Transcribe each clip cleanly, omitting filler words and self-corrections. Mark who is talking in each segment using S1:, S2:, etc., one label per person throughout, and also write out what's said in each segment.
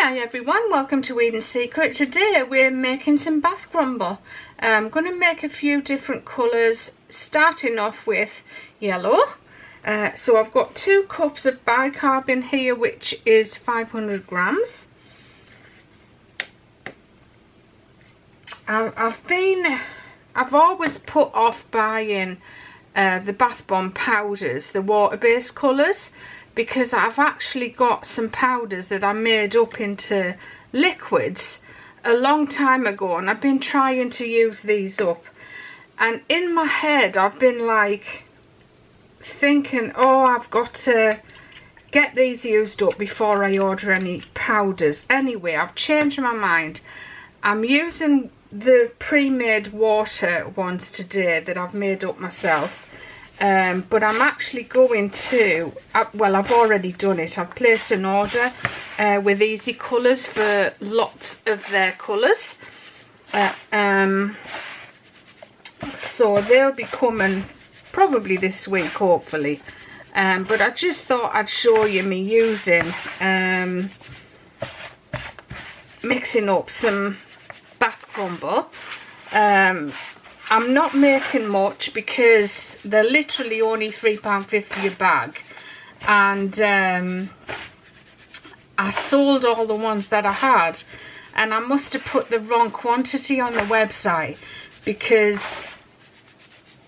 S1: Hi everyone, welcome to Eden's Secret. Today we're making some bath crumble. I'm going to make a few different colours, starting off with yellow. So I've got 2 cups of bicarb in here, which is 500 grams. I've always put off buying the bath bomb powders, the water-based colours, because I've actually got some powders that I made up into liquids a long time ago, and I've been trying to use these up, and in my head I've been like thinking, oh, I've got to get these used up before I order any powders. Anyway, I've changed my mind. I'm using the pre-made water ones today that I've made up myself. But I'm actually going to, well, I've already done it. I've placed an order with Easy Colours for lots of their colours. So they'll be coming probably this week, hopefully. But I just thought I'd show you me using, mixing up some bath crumble. I'm not making much because they're literally only £3.50 a bag, and I sold all the ones that I had, and I must have put the wrong quantity on the website because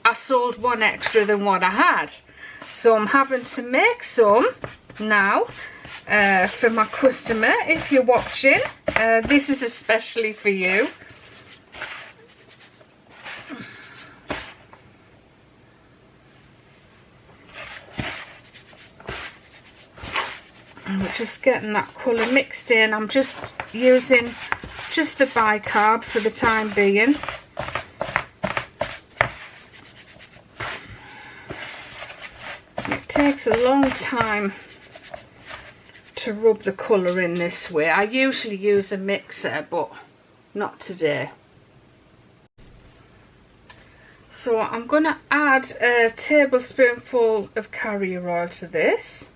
S1: I sold one extra than what I had. So I'm having to make some now for my customer. If you're watching, this is especially for you. And we're just getting that colour mixed in. I'm just using just the bicarb for the time being. It takes a long time to rub the colour in this way. I usually use a mixer, but not today. So I'm going to add a tablespoonful of carrier oil to this.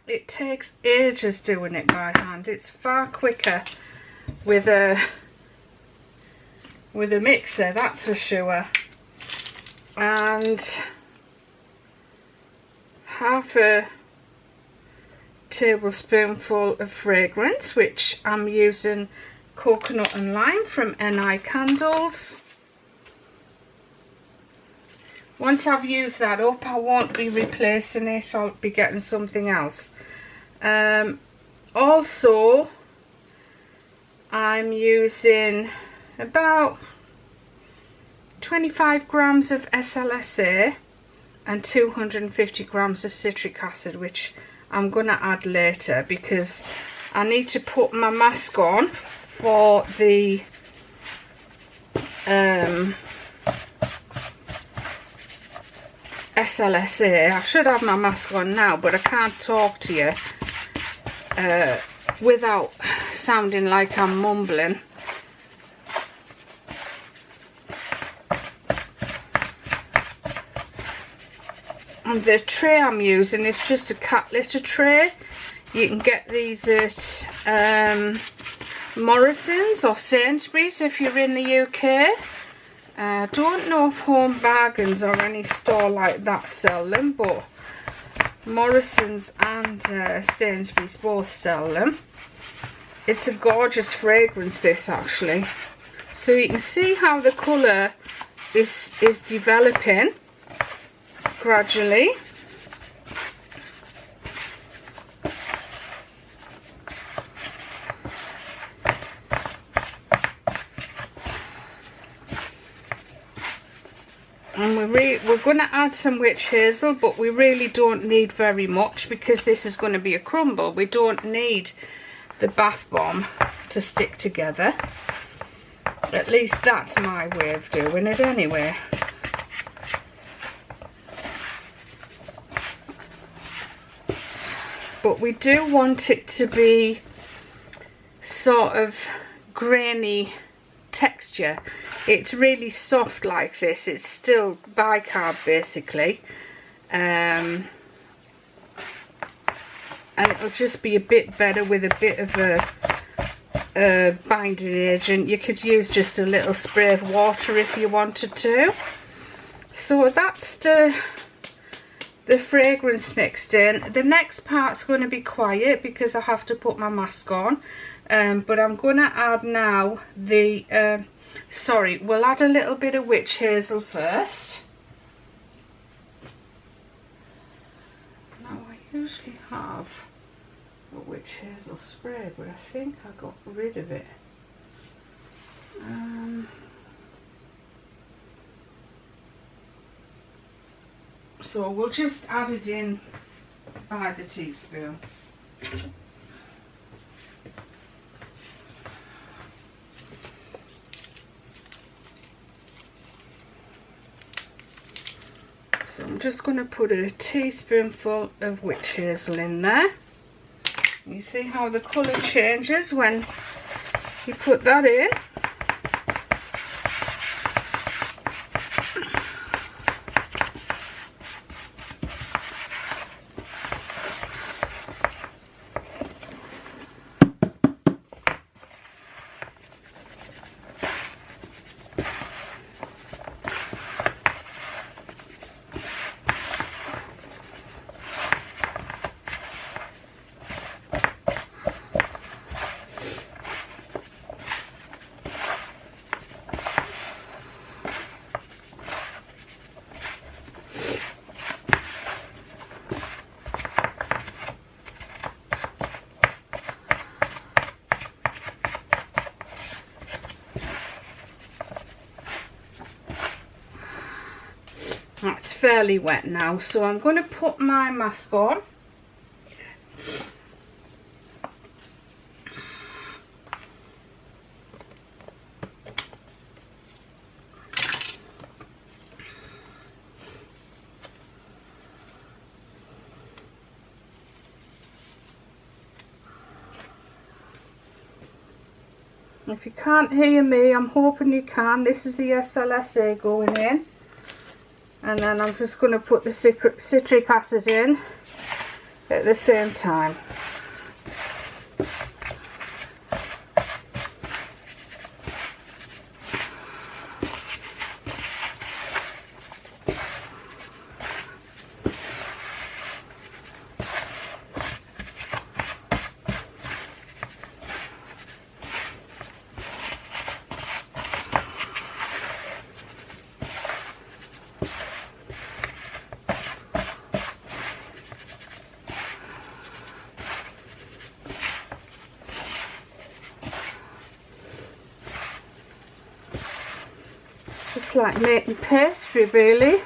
S1: It takes ages doing it by hand. It's far quicker with a mixer, that's for sure. And half a tablespoonful of fragrance, which I'm using coconut and lime from NI Candles. Once I've used that up, I won't be replacing it. I'll be getting something else. Also, I'm using about 25 grams of SLSA and 250 grams of citric acid, which I'm going to add later because I need to put my mask on for the SLSA. I should have my mask on now, but I can't talk to you without sounding like I'm mumbling. And the tray I'm using is just a cat litter tray. You can get these at Morrison's or Sainsbury's if you're in the UK. Don't know if Home Bargains or any store like that sell them, but Morrison's and Sainsbury's both sell them. It's a gorgeous fragrance, this, actually. So you can see how the colour is developing gradually. And we're going to add some witch hazel, but we really don't need very much because this is going to be a crumble. We don't need the bath bomb to stick together. At least that's my way of doing it anyway. But we do want it to be sort of grainy texture. It's really soft like this. It's still bicarb basically, and it'll just be a bit better with a bit of a binding agent. You could use just a little spray of water if you wanted to. So that's the fragrance mixed in. The next part's going to be quiet because I have to put my mask on, but I'm going to add now the we'll add a little bit of witch hazel first. Now I usually have a witch hazel spray, but I think I got rid of it. So we'll just add it in by the teaspoon. So I'm just going to put a teaspoonful of witch hazel in there. You see how the colour changes when you put that in. That's fairly wet now, so I'm going to put my mask on. If you can't hear me, I'm hoping you can. This is the SLSA going in. And then I'm just going to put the citric acid in at the same time. Just like making pastry, really.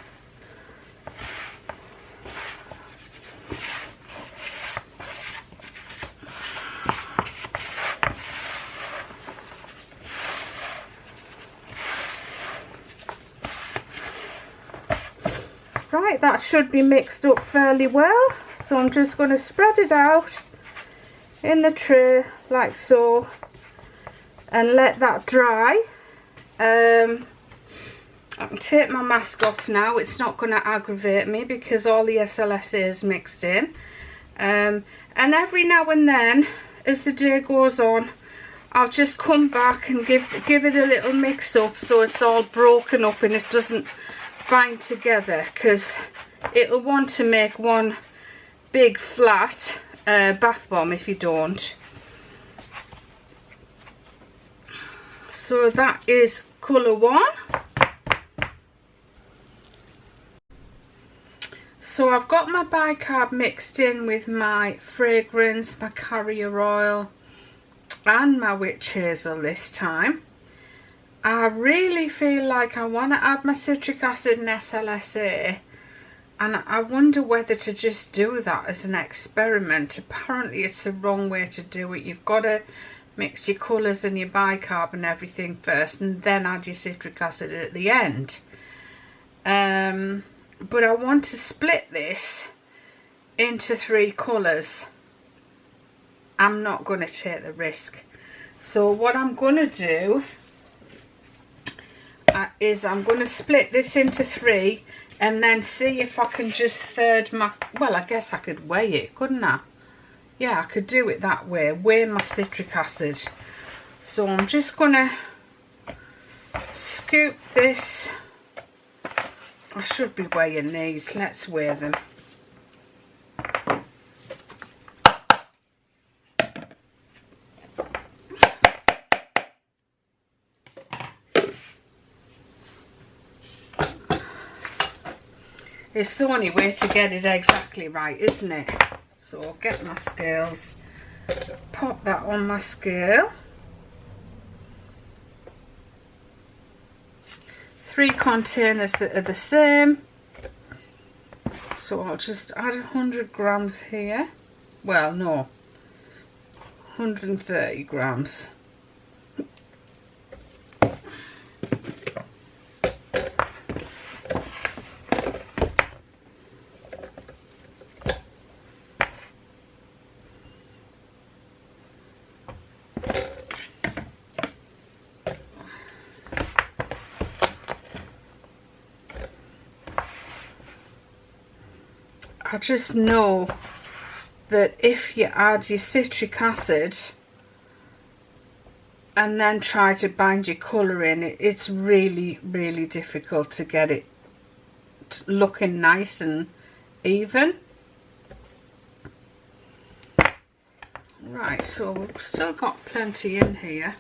S1: Right, that should be mixed up fairly well. So I'm just going to spread it out in the tray like so and let that dry. I can take my mask off now. It's not going to aggravate me because all the SLSA is mixed in. And every now and then, as the day goes on, I'll just come back and give it a little mix up so it's all broken up and it doesn't bind together, because it'll want to make one big flat bath bomb if you don't. So that is colour one. So I've got my bicarb mixed in with my fragrance, my carrier oil and my witch hazel this time. I really feel like I want to add my citric acid and SLSA, and I wonder whether to just do that as an experiment. Apparently it's the wrong way to do it. You've got to mix your colours and your bicarb and everything first and then add your citric acid at the end. But I want to split this into 3 colours. I'm not going to take the risk. So what I'm going to do is I'm going to split this into 3 and then see if I can just third my... Well, I guess I could weigh it, couldn't I? yeah, I could do it that way, weigh my citric acid. So I'm just gonna scoop this. I should be weighing these, let's weigh them. It's the only way to get it exactly right, isn't it? So I'll get my scales, pop that on my scale. 3 containers that are the same. So I'll just add 100 grams here. Well, no, 130 grams. I just know that if you add your citric acid and then try to bind your colour in, it's really, really difficult to get it looking nice and even. Right, so we've still got plenty in here.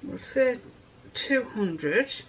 S1: We'll say 200.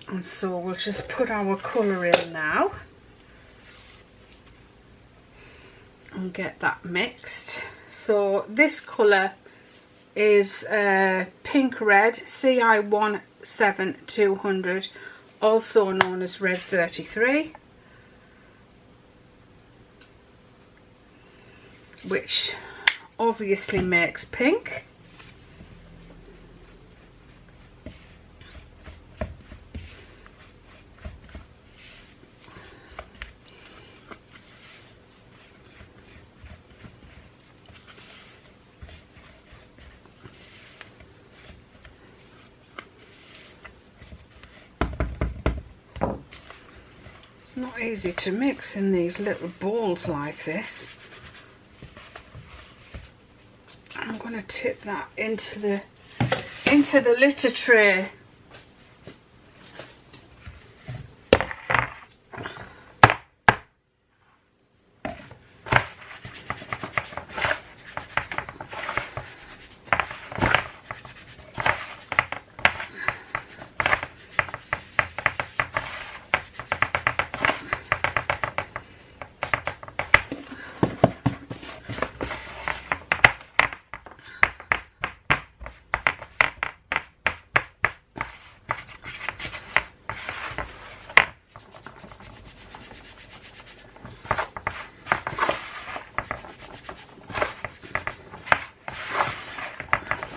S1: And so we'll just put our colour in now and get that mixed. So this colour is pink red CI 17200, also known as red 33, which obviously makes pink. It's not easy to mix in these little balls like this. I'm going to tip that into the litter tray.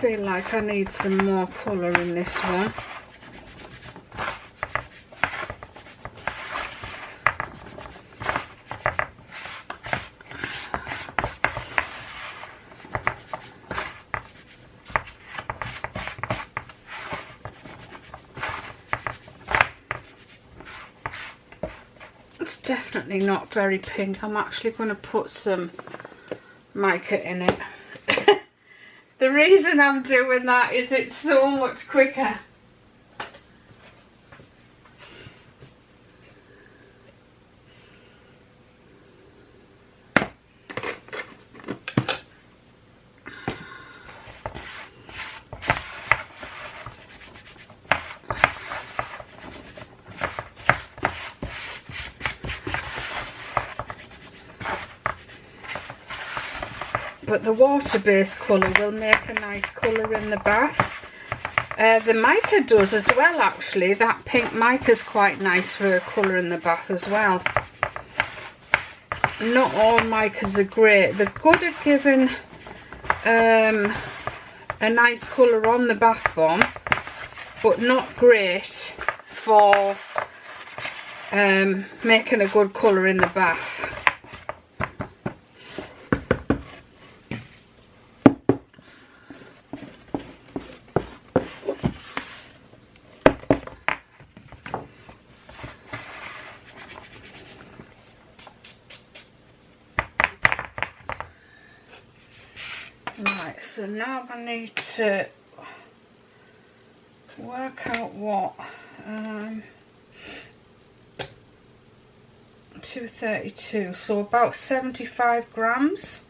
S1: I feel like I need some more colour in this one. It's definitely not very pink. I'm actually going to put some mica in it. The reason I'm doing that is it's so much quicker. but the water-based colour will make a nice colour in the bath. The mica does as well, actually. That pink mica is quite nice for a colour in the bath as well. Not all micas are great. They're good at giving a nice colour on the bath bomb, but not great for making a good colour in the bath. Right, so now I need to work out what 232, so about 75 grams.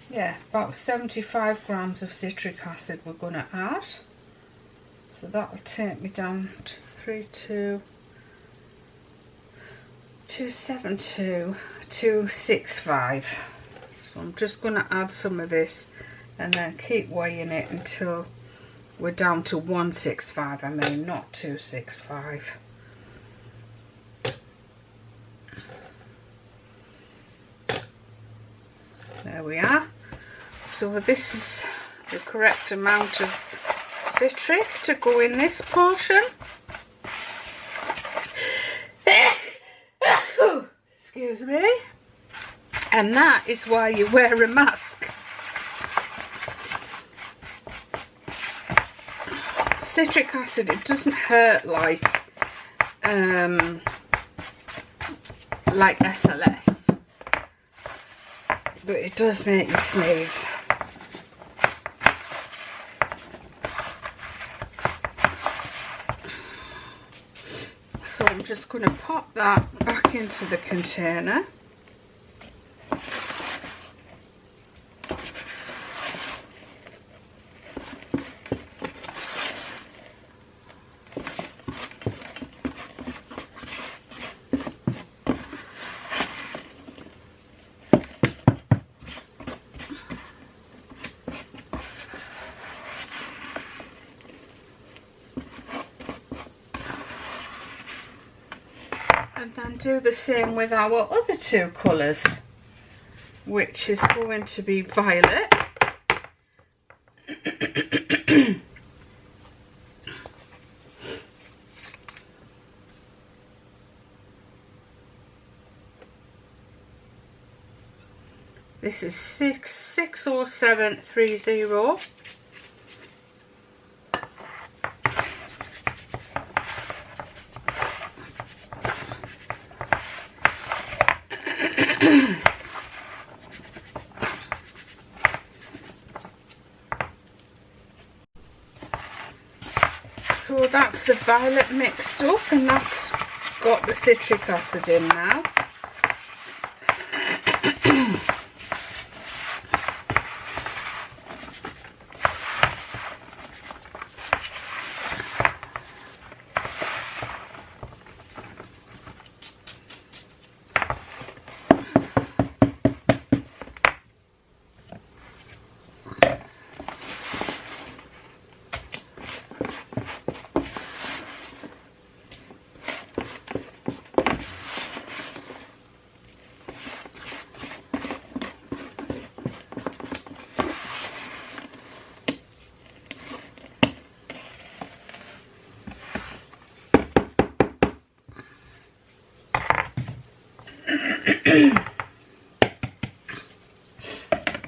S1: Yeah, about 75 grams of citric acid we're going to add. So that'll take me down to 272, 265. So I'm just going to add some of this and then keep weighing it until we're down to 165. I mean, not 265. There we are. So this is the correct amount of citric to go in this portion. Excuse me. And that is why you wear a mask. Citric acid, it doesn't hurt like SLS, but it does make you sneeze. So I'm just going to pop that back into the container. And then do the same with our other two colours, which is going to be violet this is 60730. So that's the violet mixed up, and that's got the citric acid in now.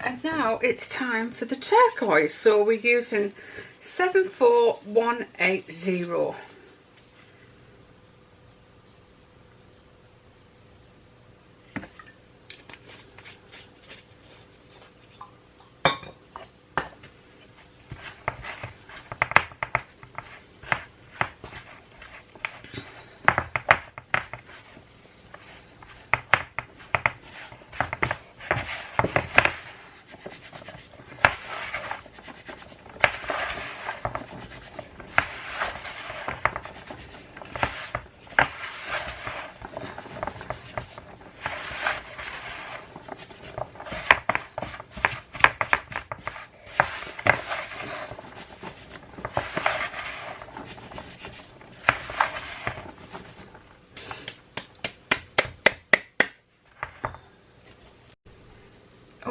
S1: And now it's time for the turquoise, so we're using 74180.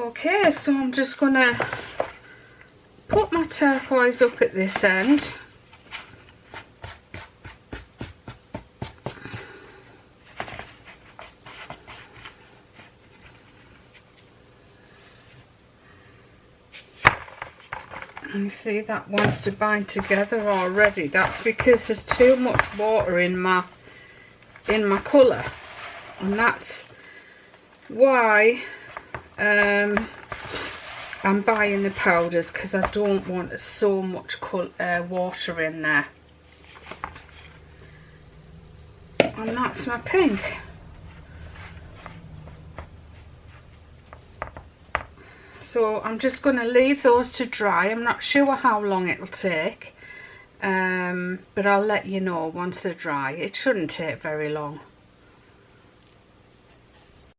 S1: Okay, so I'm just gonna put my turquoise up at this end. And you see that wants to bind together already. That's because there's too much water in my colour, and that's why I'm buying the powders, because I don't want so much water in there. And that's my pink. So I'm just going to leave those to dry. I'm not sure how long it'll take, but I'll let you know once they're dry. It shouldn't take very long.